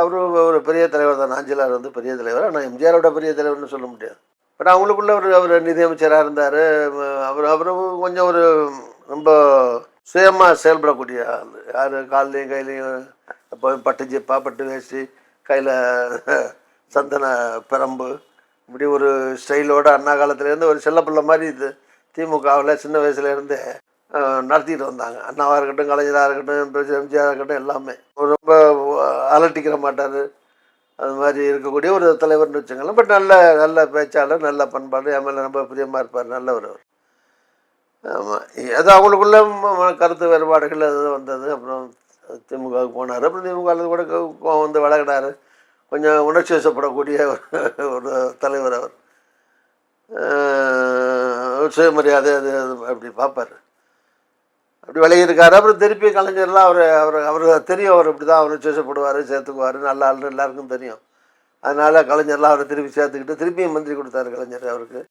அவரு ஒரு பெரிய தலைவர் தான். நாஞ்சிலார் வந்து பெரிய தலைவர். ஆனா எம்ஜிஆரோட பெரிய தலைவர்ன்னு சொல்ல முடியாது. பட் அவங்களுக்குள்ள அவரு நிதியமைச்சரா இருந்தாரு. அவரும் கொஞ்சம் ரொம்ப சுயமா செயல்படக்கூடிய ஆளு. யாரு கால்லயும் கையிலயும் பட்டு ஜிப்பா, பட்டு வேஷ்டி, கையில சந்தன பிரம்பு, இப்படி ஒரு ஸ்டைலோட அண்ணா காலத்துலேருந்து ஒரு செல்லப்பிள்ளை மாதிரி இது திமுகவில் சின்ன வயசுலேருந்தே நடத்திட்டு வந்தாங்க. அண்ணாவாக இருக்கட்டும், கலைஞராக இருக்கட்டும், எம்ஜிஆராக இருக்கட்டும், எல்லாமே ரொம்ப அலட்டிக்கிற மாட்டார். அது மாதிரி இருக்கக்கூடிய ஒரு தலைவர்னு வச்சுக்கலாம். பட் நல்ல நல்ல பேச்சாளர், நல்ல பண்பாடு, என் மேலே ரொம்ப பிரியமாக இருப்பார். நல்லவர் அவர். ஆமாம். அது அவங்களுக்குள்ள கருத்து வேறுபாடுகள் அது வந்தது. அப்புறம் திமுகவுக்கு போனார். அப்புறம் திமுகவில் கூட கோவம் வந்து விலகினார். கொஞ்சம் உணர்ச்சி வசப்படக்கூடிய ஒரு தலைவர் அவர். சுயமரியாதை அது அது அப்படி பார்ப்பார். அப்படி விலகியிருக்காரு. அப்புறம் திருப்பி கலைஞர்லாம் அவருக்கு தெரியும். அவர் இப்படி தான் அவர் வசப்படுவார், சேர்த்துக்குவார், நல்ல ஆள்னு எல்லாருக்கும் தெரியும். அதனால் கலைஞர்லாம் அவரை திருப்பி சேர்த்துக்கிட்டு திருப்பியும் மந்திரி கொடுத்தாரு கலைஞர் அவருக்கு.